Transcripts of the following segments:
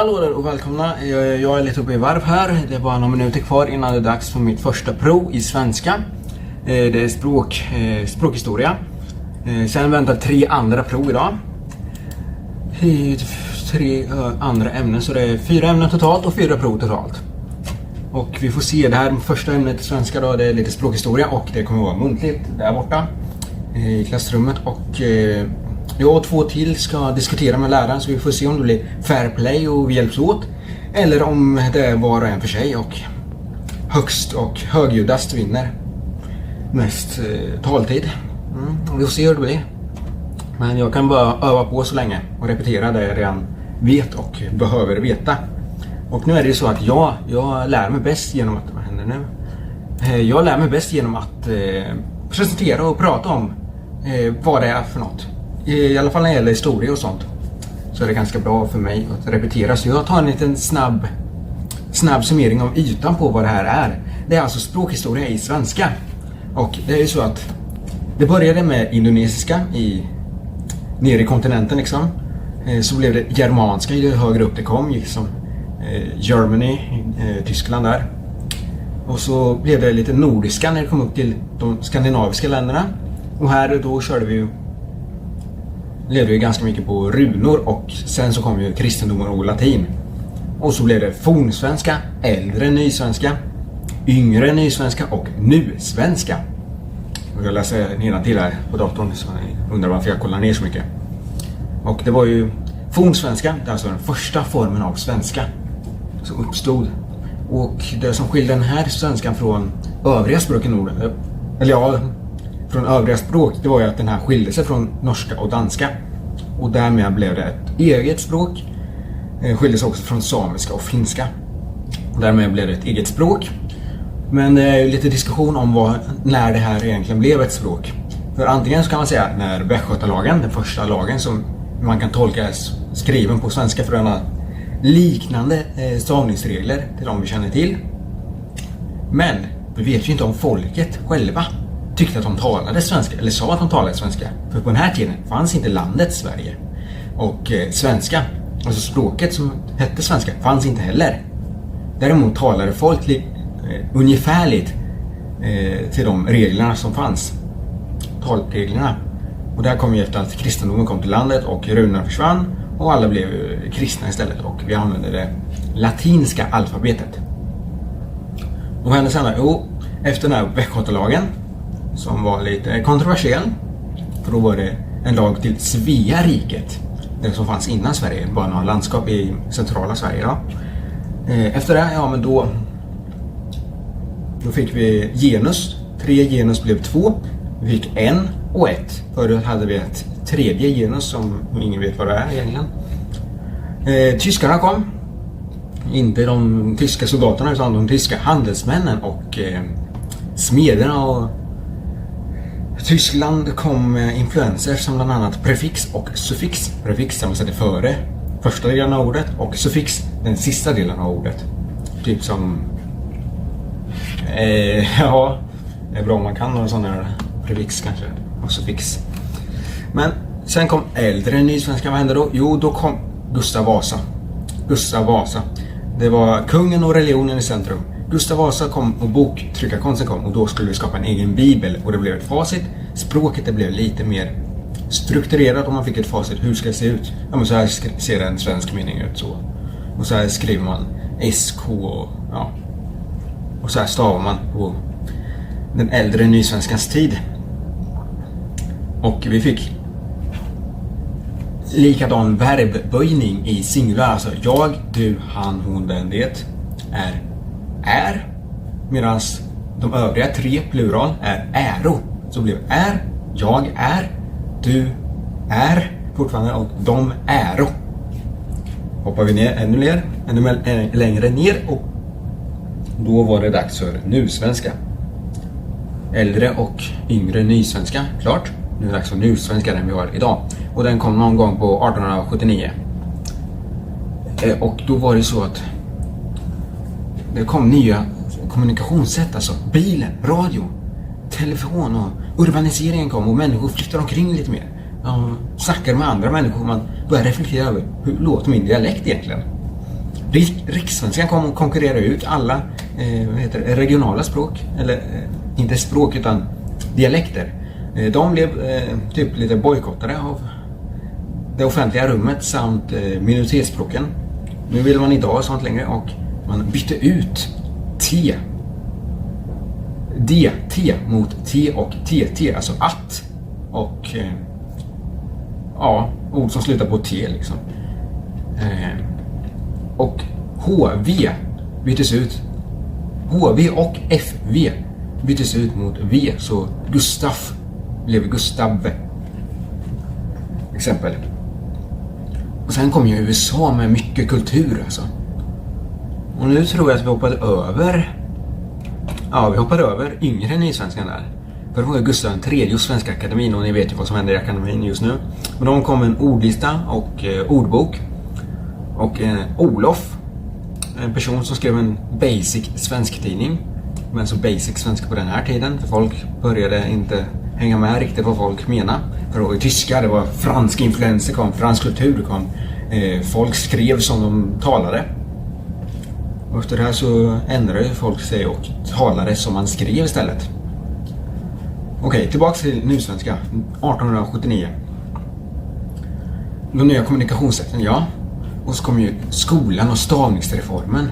Hallå där och välkomna. Jag är lite uppe i varv här. Det är bara några minuter kvar innan det är dags för mitt första prov i svenska. Det är språkhistoria. Sen väntar 3 andra prov idag. 3 andra ämnen, så det är 4 ämnen totalt och 4 prov totalt. Och vi får se, det här första ämnet i svenska då, det är lite språkhistoria och det kommer vara muntligt där borta i klassrummet. Och jag och 2 till ska diskutera med läraren, så vi får se om det blir fair play och vi hjälps åt. Eller om det är var och en för sig och högst och högljuddast vinner mest taltid. Vi får se hur det blir. Men jag kan bara öva på så länge och repetera det jag redan vet och behöver veta. Och nu är det ju så att jag lär mig bäst genom att, vad händer nu? Jag lär mig bäst genom att presentera och prata om vad det är för något. I alla fall när det gäller historia och sånt, så är det ganska bra för mig att repetera. Så jag tar en liten snabb summering av ytan på vad det här är. Det är alltså språkhistoria i svenska. Och det är ju så att det började med indonesiska nere i kontinenten liksom. Så blev det germanska ju högre upp det kom, liksom Germany, Tyskland där. Och så blev det lite nordiska när det kom upp till de skandinaviska länderna. Och här då levde vi ganska mycket på runor, och sen så kom ju kristendomen och latin. Och så blev det fornsvenska, äldre nysvenska, yngre nysvenska och nusvenska. Och jag läser nedantill här på datorn, så ni undrar varför jag kollar ner så mycket. Och det var ju fornsvenska, det är alltså den första formen av svenska som uppstod. Och det som skilde den här svenskan från övriga språk i Norden, från övriga språk, det var ju att den här skilde sig från norska och danska. Och därmed blev det ett eget språk. Skilde sig också från samiska och finska. Och därmed blev det ett eget språk. Men det är ju lite diskussion om när det här egentligen blev ett språk. För antingen så kan man säga när Västgötalagen, den första lagen som man kan tolka skriven på svenska, för den har liknande stavningsregler till de vi känner till. Men vi vet ju inte om folket själva tyckte att de talade svenska, eller sa att de talade svenska. För på den här tiden fanns inte landet Sverige. Och svenska, alltså språket som hette svenska, fanns inte heller. Däremot talade folk ungefärligt till de reglerna som fanns. Talreglerna. Och där kom ju efter att kristendomen kom till landet och runorna försvann. Och alla blev kristna istället, och vi använde det latinska alfabetet. Och vad hände sen då? Jo, efter den här Västgötalagen, som var lite kontroversiell, för då var det en lag till Svea riket, det som fanns innan Sverige, bara några landskap i centrala Sverige då. Efter det, ja men då fick vi genus. 3 genus blev 2. Vi fick 1 och 1. Förut hade vi ett 3:e genus som ingen vet vad det är egentligen. Tyskarna kom. Inte de tyska soldaterna, utan de tyska handelsmännen och smederna. Och Tyskland kom med influenser som bland annat prefix och suffix. Prefix som man sätter före första delen av ordet, och suffix den sista delen av ordet. Typ som ja, det är bra om man kan några sådana här prefix kanske, och suffix. Men sen kom äldre nysvenska. Vad hände då? Jo, då kom Gustav Vasa. Det var kungen och religionen i centrum. Gustav Vasa kom och boktryckarkonsten kom, och då skulle vi skapa en egen bibel, och det blev ett facit. Språket det blev lite mer strukturerat, och man fick ett facit. Hur ska det se ut? Ja, men så här ser en svensk mening ut så. Och så här skriver man SK och ja. Och så här stavar man på den äldre nysvenskans tid. Och vi fick likadan verbböjning i singular, alltså jag, du, han, hon, den, det är, medan de övriga 3 plural är äro. Så blev är, jag är, du är fortfarande, och de äro. Hoppar vi ner ännu längre ner, och då var det dags för nusvenska. Äldre och yngre nysvenska, klart. Nu är det dags för nusvenska, den vi har idag. Och den kom någon gång på 1879. Och då var det så att det kom nya kommunikationssätt, alltså bilen, radio, telefon, och urbaniseringen kom, och människor flyttade omkring lite mer. Snackar med andra människor, man börjar reflektera över hur låter min dialekt egentligen. Rikssvenskan kommer att konkurrera ut alla regionala språk. Eller inte språk utan dialekter. De blev typ lite bojkottade av det offentliga rummet samt minoritetsspråken. Nu vill man inte ha sånt längre och man bytte ut T. DT mot T och TT, alltså att. Och ord som slutar på T liksom. Och HV byttes ut. HV och FV byttes ut mot V, så Gustaf blev Gustav. Exempel. Och sen kom ju USA med mycket kultur alltså. Och nu tror jag att vi hoppade över yngre nysvenskan där. För det var ju Gustav III och Svenska akademin, och ni vet ju vad som händer i akademin just nu. Men de kom med en ordlista och ordbok. Och Olof, en person som skrev en basic svensk tidning. Men så basic svenska på den här tiden, för folk började inte hänga med riktigt vad folk menar. För det var ju tyska, det var fransk influenser kom, fransk kultur kom. Folk skrev som de talade. Och efter det här så ändrade folk sig och talade som man skrev istället. Okej, tillbaka till nysvenska. 1879. De nya kommunikationssätten, ja. Och så kom ju skolan och stavningsreformen.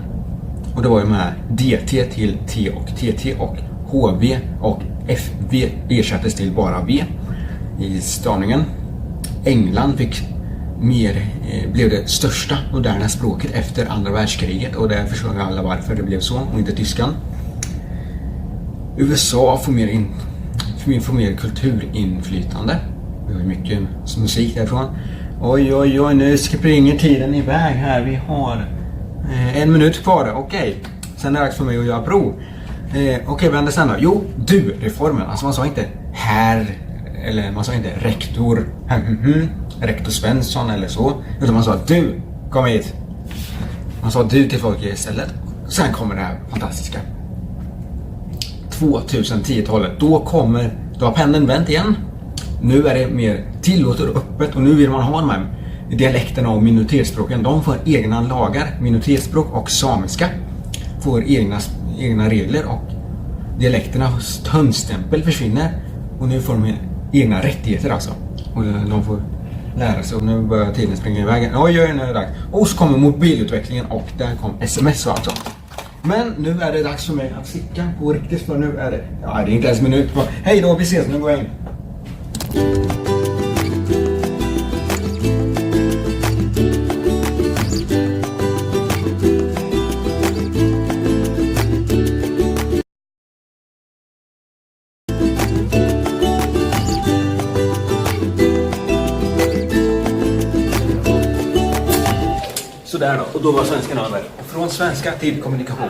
Och det var ju med DT till T och TT och HV och FV ersattes till bara V i stavningen. England blev det största moderna språket efter andra världskriget, och där förstår alla varför det blev så och inte tyskan. USA får mer kulturinflytande. Vi har mycket musik därifrån. Oj, nu springer tiden iväg här. Vi har 1 minut kvar. Okej. Sen är det dags för mig att göra prov. Okej, vad hände sen då? Jo, du-reformen. Alltså man sa inte herr, eller man sa inte rektor, rektor Svensson eller så. Utan man sa du, kom hit. Man sa du till folk istället. Sen kommer det här fantastiska. 2010-talet. Då har pendeln vänt igen. Nu är det mer tillåtet och öppet, och nu vill man ha de här dialekterna och minoritetsspråken. De får egna lagar, minoritetsspråk och samiska får egna regler, och dialekternas tömstämpel försvinner, och nu får de egna rättigheter alltså. Och de får lära sig, och nu börjar tiden springa iväg. Oj, nu är det dags. Och så kommer mobilutvecklingen, och där kom sms och alltså. Men nu är det dags för mig att sticka på riktigt, för nu är det... Ja, det är inte ens en minut kvar. Hej då, vi ses, nu går jag in. Sådär då, och då var svenskan över. Från svenska till kommunikation.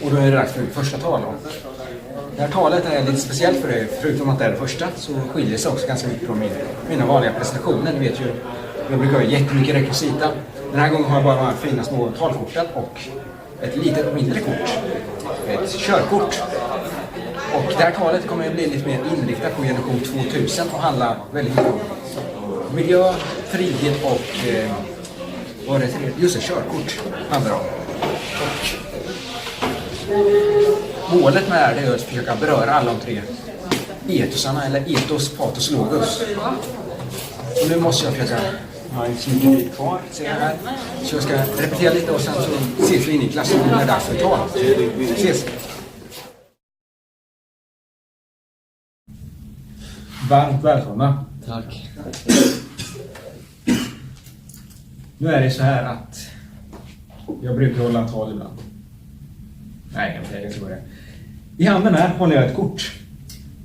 Och då är det dags för första tal då. Det här talet är lite speciellt för det, förutom att det är det första, så skiljer det sig också ganska mycket från mina vanliga presentationer. Ni vet ju, jag brukar ha jättemycket rekvisita. Den här gången har jag bara de här fina små talkorten och ett litet mindre kort. Ett körkort. Och det här talet kommer att bli lite mer inriktat på generation 2000 och handla väldigt mycket om miljö, frihet och vad är det? Just det, körkort handlar om. Målet med det är att försöka beröra alla de 3 etosarna, eller etos, patos, logos. Och nu måste jag försöka, jag har inte så mycket tid kvar, ser jag här. Så jag ska repetera lite och sen så ses vi in i klassen när det är dags för tal. Ses! Varmt välkomna. Tack. Nu är det så här att jag brukar hålla tal ibland. Nej, jag ska börja. I handen här håller jag ett kort.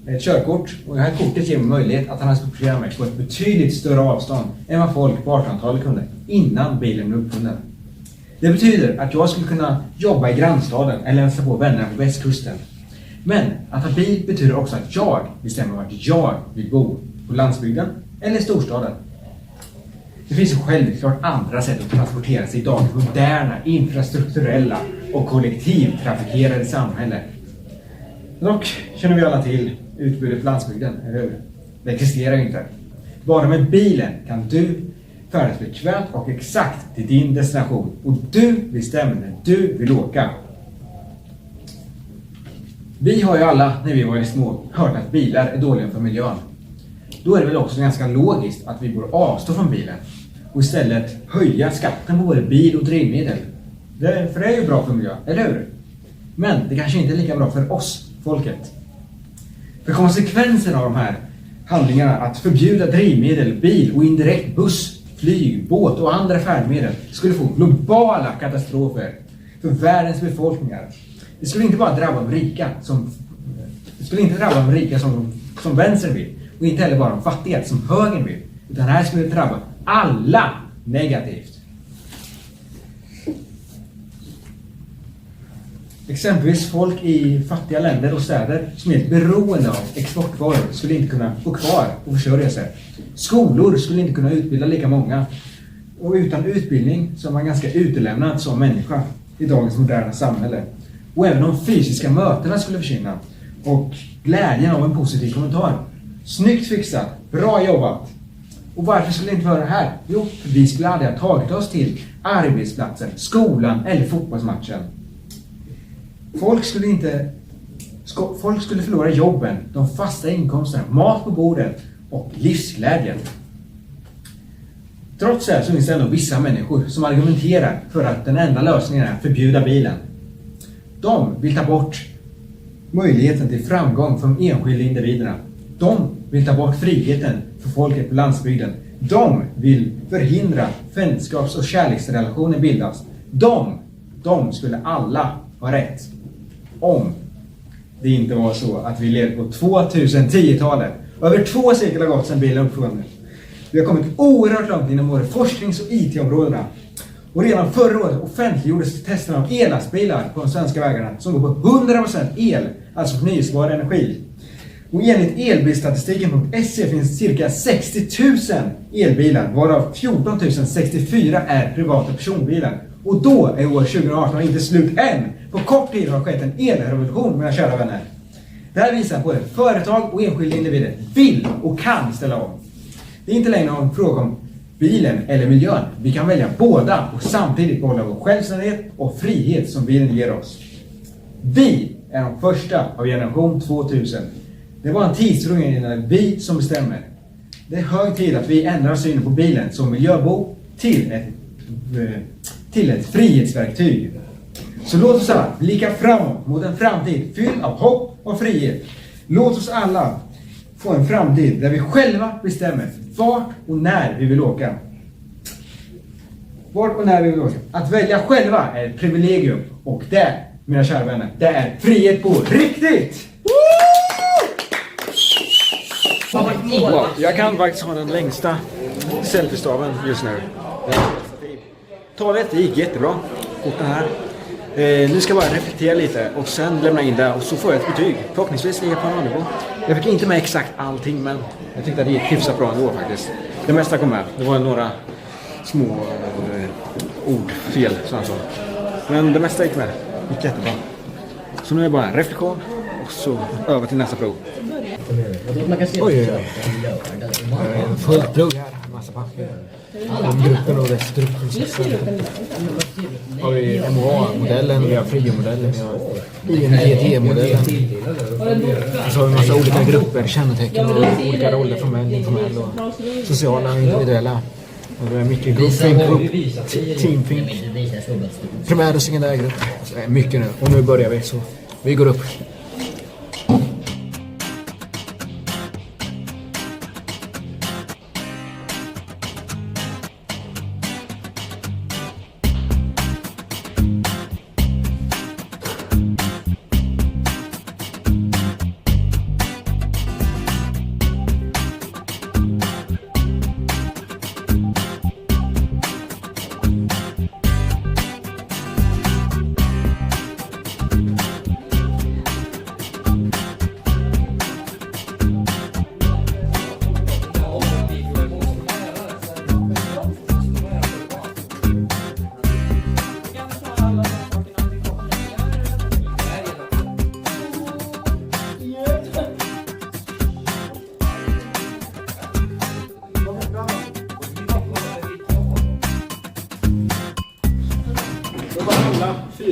Ett körkort. Och det här kortet ger mig möjlighet att transportera mig på ett betydligt större avstånd än vad folk på 1800-talet kunde innan bilen blev uppfunnen. Det betyder att jag skulle kunna jobba i grannstaden eller hälsa på vänner på västkusten. Men att ha bil betyder också att jag bestämmer vart jag vill bo. På landsbygden eller storstaden. Det finns ju självklart andra sätt att transportera sig i dagens moderna, infrastrukturella och kollektivtrafikerade samhälle. Dock känner vi alla till utbudet på landsbygden, eller hur? Det existerar inte. Bara med bilen kan du färdas bekvämt och exakt till din destination. Och du bestämmer när du vill åka. Vi har ju alla, när vi var små, hört att bilar är dåliga för miljön. Då är det väl också ganska logiskt att vi borde avstå från bilen och istället höja skatten på både bil och drivmedel. För det är ju bra för miljön, eller hur? Men det kanske inte är lika bra för oss, folket. För konsekvensen av de här handlingarna, att förbjuda drivmedel, bil och indirekt buss, flyg, båt och andra färdmedel, skulle få globala katastrofer för världens befolkningar. Det skulle inte bara drabba de rika som vänstern vill, och inte heller bara de fattiga som högern vill, utan det här skulle drabba alla negativt. Exempelvis folk i fattiga länder och städer som är helt beroende av exportvaror skulle inte kunna bo kvar och försörja sig. Skolor skulle inte kunna utbilda lika många. Och utan utbildning så är man ganska utelämnad som människa i dagens moderna samhälle. Och även de fysiska mötena skulle försvinna. Och glädjen av en positiv kommentar. Snyggt fixat, bra jobbat. Och varför skulle det inte vara det här? Jo, för vi skulle aldrig ha tagit oss till arbetsplatsen, skolan eller fotbollsmatchen. Folk skulle förlora jobben, de fasta inkomsterna, mat på bordet och livsglädjen. Trots det så finns det ändå vissa människor som argumenterar för att den enda lösningen är att förbjuda bilen. De vill ta bort möjligheten till framgång för de enskilda individerna. De vill ta bort friheten för folket på landsbygden. De vill förhindra vänskaps- och kärleksrelationer bildas. De skulle alla ha rätt. Om det inte var så att vi levde på 2010-talet. Över 2 sekel har gått sedan bilen uppfunnits. Vi har kommit oerhört långt inom både forsknings- och IT-områdena. Och redan förra året offentliggjordes testerna av elastbilar på de svenska vägarna som går på 100% el, alltså förnyelsebar energi. Och enligt elbilstatistiken.se finns cirka 60 000 elbilar, varav 14 064 är privata personbilar. Och då är år 2018 inte slut än. På kort tid har det skett en elrevolution, mina kära vänner. Det här visar att både företag och enskilda individer vill och kan ställa om. Det är inte längre en fråga om bilen eller miljön. Vi kan välja båda och samtidigt behålla vår självständighet och frihet som bilen ger oss. Vi är de första av generation 2000. Det var en tidsfråga innan vi som bestämmer. Det är hög tid att vi ändrar synen på bilen som miljöbov till ett frihetsverktyg. Så låt oss alla blicka framåt mot en framtid fylld av hopp och frihet. Låt oss alla få en framtid där vi själva bestämmer vart och när vi vill åka. Vart och när vi vill åka. Att välja själva är ett privilegium. Och det, mina kära vänner, det är frihet på riktigt! Wow, jag kan faktiskt ha den längsta selfiestaven just nu. Talet gick jättebra. Och det här. Nu ska jag bara reflektera lite och sen lämna in det och så får jag ett betyg. Förhoppningsvis ligger på en annan nivå. Jag fick inte med exakt allting, men jag tyckte att det gick hyfsat bra ändå faktiskt. Det mesta kom med. Det var några små ordfel sådana så. Men det mesta gick med. Det gick jättebra. Så nu är det bara en reflektion och så över till nästa prov. Oj. Fullt prov här. Massa papper. Om gruppen och dess gruppprocesser. Har vi MOA-modellen, vi har FRIO-modellen, vi har INGT-modellen. Och så har vi en massa olika grupper, kännetecken och olika roller från män, informell och sociala och individuella. Och det är mycket grupp, teamfink, primär och sekundär grupp. Så det är mycket nu. Och nu börjar vi, så vi går upp.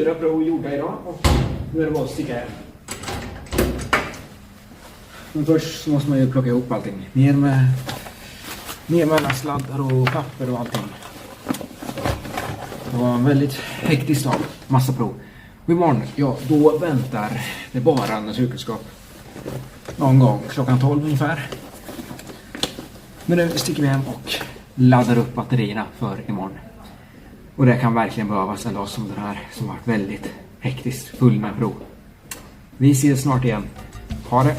4 prov gjorda idag och nu är det bara att sticka hem. Men först så måste man ju plocka ihop allting. Ner med alla sladdar och papper och allting. Det var en väldigt hektisk dag. Massa prov. Och imorgon, ja, då väntar det bara naturkunskap. Någon gång klockan 12 ungefär. Men nu sticker vi hem och laddar upp batterierna för imorgon. Och det kan verkligen behövas en dag som den här som varit väldigt hektiskt full med prov. Vi ses snart igen. Ha det!